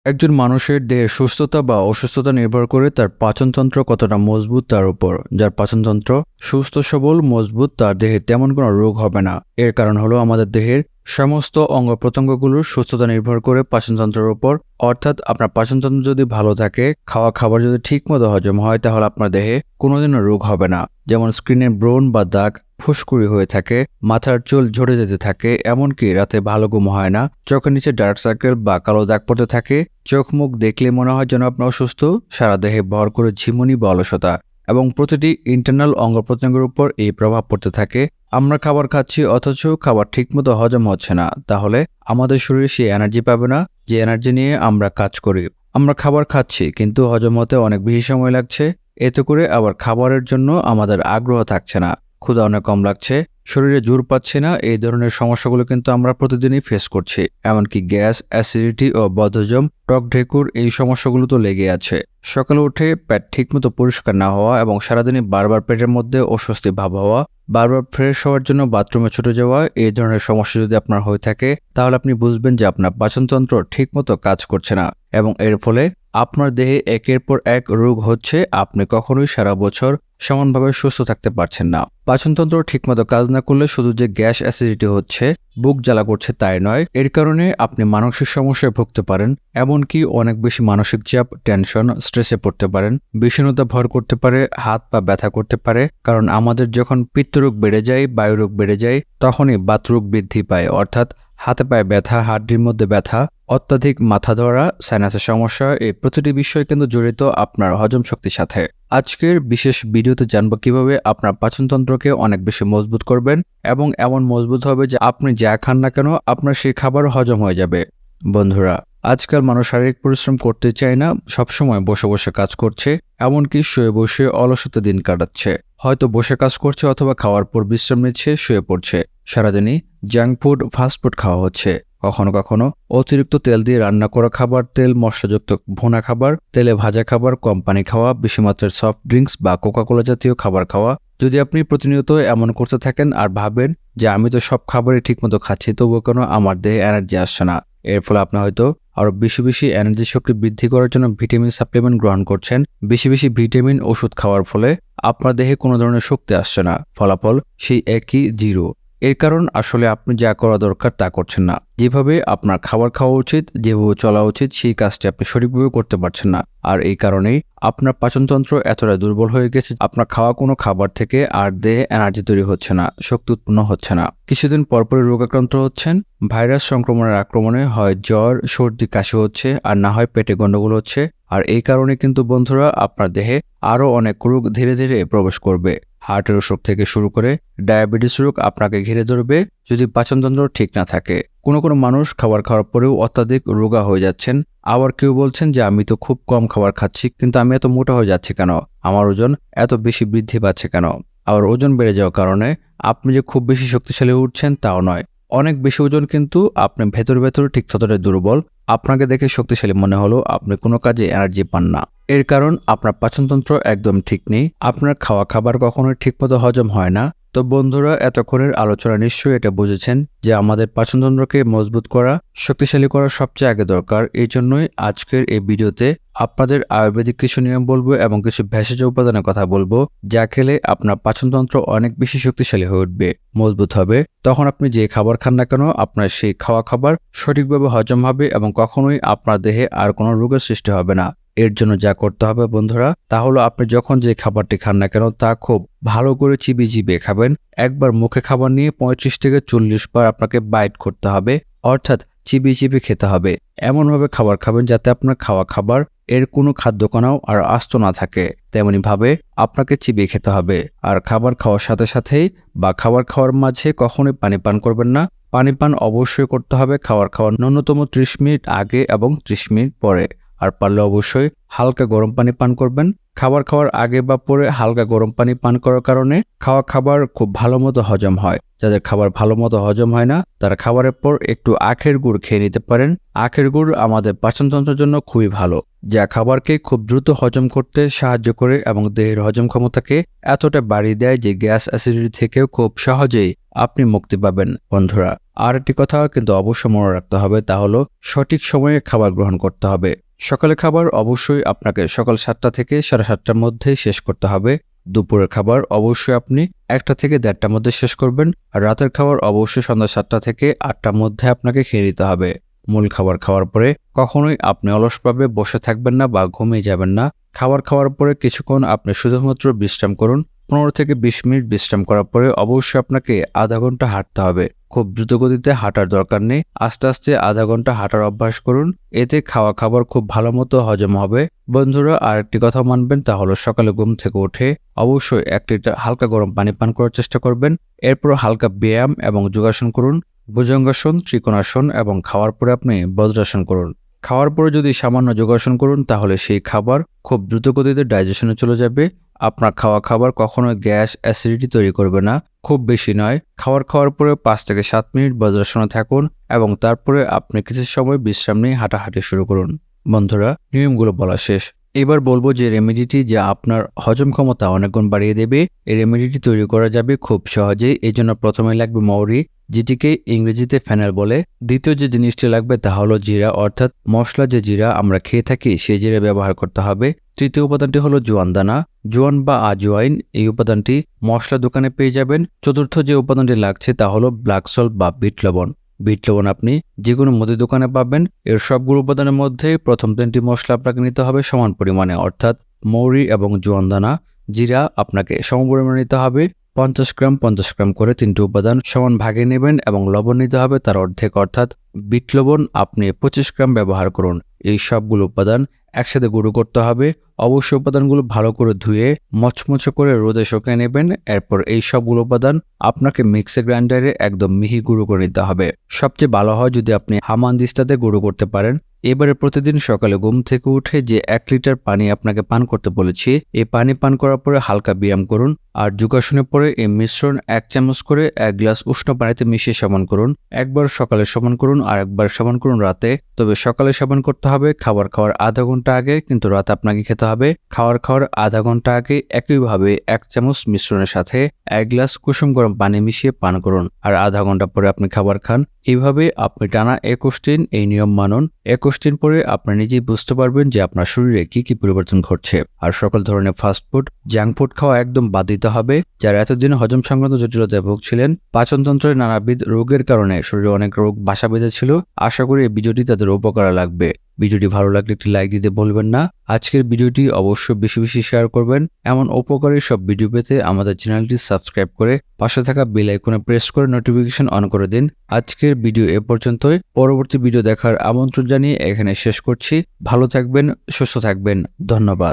একজন মানুষের দেহের সুস্থতা বা অসুস্থতা নির্ভর করে তার পাচনতন্ত্র কতটা মজবুত তার উপর। যার পাচনতন্ত্র সুস্থ সবল মজবুত তার দেহে তেমন কোনো রোগ হবে না। এর কারণ হলো আমাদের দেহের সমস্ত অঙ্গ প্রত্যঙ্গগুলোর সুস্থতা নির্ভর করে পাচনতন্ত্রের উপর। অর্থাৎ আপনার পাচনতন্ত্র যদি ভালো থাকে, খাওয়া খাবার যদি ঠিকমতো হজম হয়, তাহলে আপনার দেহে কোনোদিনও রোগ হবে না। যেমন স্কিনে ব্রণ বা দাগ, ফুসকুড়ি হয়ে থাকে, মাথার চুল ঝরে যেতে থাকে, এমনকি রাতে ভালো ঘুম হয় না, চোখের নিচে ডার্ক সার্কেল বা কালো দাগ পড়তে থাকে, চোখ মুখ দেখলে মনে হয় যেন আপনি অসুস্থ, সারা দেহে ভর করে ঝিমুনি বা অলসতা এবং প্রতিটি ইন্টারনাল অঙ্গ প্রত্যঙ্গের উপর এই প্রভাব পড়তে থাকে। আমরা খাবার খাচ্ছি অথচ খাবার ঠিকমতো হজম হচ্ছে না, তাহলে আমাদের শরীরে সেই এনার্জি পাবে না যে এনার্জি নিয়ে আমরা কাজ করি। আমরা খাবার খাচ্ছি কিন্তু হজম হতে অনেক বেশি সময় লাগছে, এতে করে আবার খাবারের জন্য আমাদের আগ্রহ থাকছে না, ক্ষুধা অনেক কম লাগছে, শরীরে জোর পাচ্ছে না। এই ধরনের সমস্যাগুলো কিন্তু আমরা প্রতিদিনই ফেস করছি। এমনকি গ্যাস, অ্যাসিডিটি ও বদহজম, টক ঢেকুর, এই সমস্যাগুলো তো লেগে আছে। সকালে উঠে পেট ঠিকমতো পরিষ্কার না হওয়া এবং সারাদিনই বারবার পেটের মধ্যে অস্বস্তি ভাব হওয়া, বারবার ফ্রেশ হওয়ার জন্য বাথরুমে ছুটে যাওয়া, এই ধরনের সমস্যা যদি আপনার হয়ে থাকে, তাহলে আপনি বুঝবেন যে আপনার পাচনতন্ত্র ঠিকমতো কাজ করছে না এবং এর ফলে আপনার দেহে একের পর এক রোগ হচ্ছে। আপনি কখনোই সারা বছর সমানভাবে সুস্থ থাকতে পারছেন না। পাচনতন্ত্র ঠিকমতো কাজ না করলে শুধু যে গ্যাস, অ্যাসিডিটি হচ্ছে, বুক জ্বালা করছে তাই নয়, এর কারণে আপনি মানসিক সমস্যায় ভুগতে পারেন। এমনকি অনেক বেশি মানসিক চাপ, টেনশন, স্ট্রেসে পড়তে পারেন, বিষণ্ণতা ভর করতে পারে, হাত পা ব্যথা করতে পারে। কারণ আমাদের যখন পিত্তরোগ বেড়ে যায়, বায়ুরোগ বেড়ে যায়, তখনই বাতরোগ বৃদ্ধি পায়। অর্থাৎ হাতে পায়ে ব্যথা, হাড্ডির মধ্যে ব্যথা, অত্যাধিক মাথা ধরা, সাইনাসের সমস্যা, এই প্রতিটি বিষয় কিন্তু জড়িত আপনার হজম শক্তির সাথে। আজকের বিশেষ ভিডিওতে জানবো কিভাবে আপনার পাচনতন্ত্রকে অনেক বেশি মজবুত করবেন এবং এমন মজবুত হবে যে আপনি যা খান না কেন আপনার সেই খাবার হজম হয়ে যাবে। বন্ধুরা, আজকাল মানুষ শারীরিক পরিশ্রম করতে চায় না, সবসময় বসে বসে কাজ করছে, এমনকি শুয়ে বসে অলসতা দিন কাটাচ্ছে। হয়তো বসে কাজ করছে অথবা খাওয়ার পর বিশ্রাম নিচ্ছে, শুয়ে পড়ছে। সারাদিনই জাঙ্ক ফুড, ফাস্টফুড খাওয়া হচ্ছে। কখনো কখনো অতিরিক্ত তেল দিয়ে রান্না করা খাবার, তেল মশলাযুক্ত ভুনা খাবার, তেলে ভাজা খাবার, কম পানি খাওয়া, বেশি মাত্রার সফট ড্রিঙ্কস বা কোকাকোলা জাতীয় খাবার খাওয়া। যদি আপনি প্রতিনিয়ত এমন করতে থাকেন আর ভাবেন যে আমি তো সব খাবারই ঠিকমতো খাচ্ছি, তবুও কেন আমার দেহে এনার্জি আসছে না, এর ফলে আপনি হয়তো আরো বেশি বেশি এনার্জি শক্তি বৃদ্ধি করার জন্য ভিটামিন সাপ্লিমেন্ট গ্রহণ করছেন। বেশি বেশি ভিটামিন ওষুধ খাওয়ার ফলে আপনার দেহে কোনো ধরনের শক্তি আসছে না, ফলাফল সেই একই জিরো। এর কারণ আসলে আপনি যা করা দরকার তা করছেন না। যেভাবে আপনার খাবার খাওয়া উচিত, যেভাবে চলা উচিত, সেই কাজটি আপনি সঠিকভাবে করতে পারছেন না। আর এই কারণেই আপনার পাচনতন্ত্র এতটা দুর্বল হয়ে গেছে, আপনার খাওয়া কোনো খাবার থেকে আর দেহে এনার্জি তৈরি হচ্ছে না, শক্তি উৎপন্ন হচ্ছে না। কিছুদিন পরপরই রোগাক্রান্ত হচ্ছেন। ভাইরাস সংক্রমণের আক্রমণে হয় জ্বর, সর্দি, কাশি হচ্ছে, আর না হয় পেটে গন্ডগোল হচ্ছে। আর এই কারণে কিন্তু বন্ধুরা আপনার দেহে আরও অনেক রোগ ধীরে ধীরে প্রবেশ করবে। হার্টের অসুখ থেকে শুরু করে ডায়াবেটিস রোগ আপনাকে ঘিরে ধরবে যদি পাচনতন্ত্র ঠিক না থাকে। কোনো কোনো মানুষ খাবার খাওয়ার পরেও অত্যাধিক রোগা হয়ে যাচ্ছেন। আবার কেউ বলছেন যে আমি তো খুব কম খাবার খাচ্ছি, কিন্তু আমি এত মোটা হয়ে যাচ্ছি কেন, আমার ওজন এত বেশি বৃদ্ধি পাচ্ছে কেন। আবার ওজন বেড়ে যাওয়ার কারণে আপনি যে খুব বেশি শক্তিশালী উঠছেন তাও নয়। অনেক বেশি ওজন কিন্তু আপনি ভেতর ভেতর ঠিক ততটাই দুর্বল। আপনাকে দেখে শক্তিশালী মনে হলো আপনি কোনো কাজে এনার্জি পান না। এর কারণ আপনার পাচনতন্ত্র একদম ঠিক নেই, আপনার খাওয়া খাবার কখনোই ঠিকমতো হজম হয় না। তো বন্ধুরা, এতক্ষণের আলোচনা নিশ্চয়ই এটা বুঝেছেন যে আমাদের পাচনতন্ত্রকে মজবুত করা, শক্তিশালী করা সবচেয়ে আগে দরকার। এই জন্যই আজকের এই ভিডিওতে আপনাদের আয়ুর্বেদিক কিছু নিয়ম বলবো এবং কিছু ভেষজ উপাদানের কথা বলবো, যা খেলে আপনার পাচনতন্ত্র অনেক বেশি শক্তিশালী হয়ে উঠবে, মজবুত হবে। তখন আপনি যে খাবার খান না কেন আপনার সেই খাওয়া খাবার সঠিকভাবে হজম হবে এবং কখনোই আপনার দেহে আর কোনো রোগের সৃষ্টি হবে না। এর জন্য যা করতে হবে বন্ধুরা, তা হলো আপনি যখন যে খাবারটি খান না কেন তা খুব ভালো করে চিবিয়ে চিবিয়ে খাবেন। একবার মুখে খাবার নিয়ে 35 থেকে 40 বার আপনাকে বাইট করতে হবে, অর্থাৎ চিবিয়ে চিবিয়ে খেতে হবে। এমনভাবে খাবার খাবেন যাতে আপনার খাওয়া খাবার এর কোনো খাদ্যকণাও আর আস্ত না থাকে। তেমনি ভাবে আপনাকে চিবিয়ে খেতে হবে। আর খাবার খাওয়ার সাথে সাথেই বা খাবার খাওয়ার মাঝে কখনোই পানি পান করবেন না। পানি পান অবশ্যই করতে হবে খাওয়ার ন্যূনতম 30 মিনিট আগে এবং 30 মিনিট পরে। আর পারলে অবশ্যই হালকা গরম পানি পান করবেন। খাবার খাওয়ার আগে বা পরে হালকা গরম পানি পান করার কারণে খাওয়া খাবার খুব ভালো মতো হজম হয়। যাদের খাবার ভালো মতো হজম হয় না তারা খাবারের পর একটু আখের গুড় খেয়ে নিতে পারেন। আখের গুড় আমাদের পাচনতন্ত্রের জন্য খুবই ভালো, যা খাবারকে খুব দ্রুত হজম করতে সাহায্য করে এবং দেহের হজম ক্ষমতাকে এতটা বাড়িয়ে দেয় যে গ্যাস, অ্যাসিডিটি থেকেও খুব সহজেই আপনি মুক্তি পাবেন। বন্ধুরা, আর একটি কথা কিন্তু অবশ্যই মনে রাখতে হবে, তা হলো সঠিক সময়ে খাবার গ্রহণ করতে হবে। সকালের খাবার অবশ্যই আপনাকে সকাল 7টা থেকে 7:30টার মধ্যে শেষ করতে হবে। দুপুরের খাবার অবশ্যই আপনি 1টা থেকে 1:30টার মধ্যে শেষ করবেন। আর রাতের খাবার অবশ্যই সন্ধ্যা 7টা থেকে 8টার মধ্যে আপনাকে খেয়ে নিতে হবে। মূল খাবার খাওয়ার পরে কখনোই আপনি অলসভাবে বসে থাকবেন না বা ঘুমিয়ে যাবেন না। খাবার খাওয়ার পরে কিছুক্ষণ আপনি শুধুমাত্র বিশ্রাম করুন। 15 থেকে 20 মিনিট বিশ্রাম করার পরে অবশ্যই আপনাকে আধা ঘন্টা হাঁটতে হবে। খুব দ্রুতগতিতে হাঁটার দরকার নেই, আস্তে আস্তে আধা ঘন্টা হাঁটার অভ্যাস করুন। এতে খাওয়া খাবার খুব ভালো মতো হজম হবে। বন্ধুরা, আরেকটি কথা মানবেন, তা হলো সকালে ঘুম থেকে উঠে অবশ্যই 1 লিটার হালকা গরম পানি পান করার চেষ্টা করবেন। এরপর হালকা ব্যায়াম এবং যোগাসন করুন, ভুজঙ্গাসন, ত্রিকোণাসন এবং খাওয়ার পরে আপনি বজ্রাসন করুন। খাওয়ার পরে যদি সামান্য যোগাসন করুন তাহলে সেই খাবার খুব দ্রুতগতিতে ডাইজেশনে চলে যাবে। আপনার খাওয়া খাবার কখনোই গ্যাস, অ্যাসিডিটি তৈরি করবে না। খুব বেশি নয়, খাওয়ার পরে 5 থেকে 7 মিনিট বজ্রাসনে থাকুন এবং তারপরে আপনি কিছু সময় বিশ্রাম নিয়ে হাঁটাহাঁটি শুরু করুন। বন্ধুরা, নিয়মগুলো বলা শেষ। এবার বলবো যে রেমেডিটি যা আপনার হজম ক্ষমতা অনেক গুণ বাড়িয়ে দেবে। এই রেমেডিটি তৈরি করা যাবে খুব সহজেই। এই জন্য প্রথমে লাগবে মৌরি, যেটিকে ইংরেজিতে ফেনাল বলে। দ্বিতীয় যে জিনিসটি লাগবে তা হলো জিরা, অর্থাৎ মশলা যে জিরা আমরা খেয়ে থাকি সেই জিরা ব্যবহার করতে হবে। তৃতীয় উপাদানটি হলো জোয়ান দানা, জোয়ান বা আজওয়াইন। এই উপাদানটি মশলা দোকানে পেয়ে যাবেন। চতুর্থ যে উপাদানটি লাগছে তা হলো ব্ল্যাক সল্ট বা বিট লবণ। বিট লবণ আপনি যে কোনো মুদি দোকানে পাবেন। এর সবগুলো উপাদানের মধ্যে প্রথম 3টি মশলা আপনাকে নিতে হবে সমান পরিমাণে, অর্থাৎ মৌরি এবং জোয়ান দানা। জিরা আপনাকে সম পরিমাণে নিতে হবে। 50 গ্রাম 50 গ্রাম করে 3টি উপাদান সমান ভাগে নেবেন এবং লবণ নিতে হবে তার অর্ধেক, অর্থাৎ বিট লবণ আপনি 25 গ্রাম ব্যবহার করুন। এই সবগুলো উপাদান একসাথে গুঁড়ো করতে হবে। অবশ্যই উপাদানগুলো ভালো করে ধুয়ে মচমচে করে রোদে শুকিয়ে নেবেন। এরপর এই সবগুলো উপাদান আপনাকে মিক্সার গ্রাইন্ডারে একদম মিহি গুঁড়ো করে নিতে হবে। সবচেয়ে ভালো হয় যদি আপনি হামানদিস্তাতে গুঁড়ো করতে পারেন। এবারে প্রতিদিন সকালে ঘুম থেকে উঠে যে 1 লিটার পানি আপনাকে পান করতে বলেছি, এই পানি পান করার পরে হালকা ব্যায়াম করুন আর যোগাসনের পরে এই মিশ্রণ 1 চামচ করে 1 গ্লাস উষ্ণ পানিতে মিশিয়ে সেবন করুন। একবার সকালে সেবন করুন আর একবার সেবন করুন রাতে। তবে সকালে সেবন করতে হবে খাওয়ার আধা ঘন্টা আগে, কিন্তু রাতে আপনাকে খেতে হবে খাওয়ার আধা ঘন্টা আগে। একইভাবে 1 চামচ মিশ্রণের সাথে 1 গ্লাস কুসুম গরম পানি মিশিয়ে পান করুন আর আধা ঘন্টা পরে আপনি খাবার খান। এইভাবে আপনি টানা 21 দিন এই নিয়ম মানুন। 21 দিন পরে আপনি নিজেই বুঝতে পারবেন যে আপনার শরীরে কি কি পরিবর্তন ঘটছে। আর সকল ধরনের ফাস্টফুড, জাঙ্ক ফুড খাওয়া একদম বাদ দিতে হবে। যারা এতদিন হজম সংক্রান্ত জটিলতায় ভুগছিলেন, পাচনতন্ত্রের নানাবিধ রোগের কারণে শরীরে অনেক রোগ বাসা বেঁধেছিল, আশা করি এই ভিডিওটি তাদের উপকারে লাগবে। ভিডিওটি ভালো লাগলে একটি লাইক দিতে ভুলবেন না। আজকের ভিডিওটি অবশ্যই বেশি বেশি শেয়ার করবেন। এমন উপকারী সব ভিডিও পেতে আমাদের চ্যানেলটি সাবস্ক্রাইব করে পাশে থাকা বেল আইকনে প্রেস করে নোটিফিকেশন অন করে দিন। আজকের ভিডিও এ পর্যন্তই। পরবর্তী ভিডিও দেখার আমন্ত্রণ জানিয়ে এখানে শেষ করছি। ভালো থাকবেন, সুস্থ থাকবেন। ধন্যবাদ।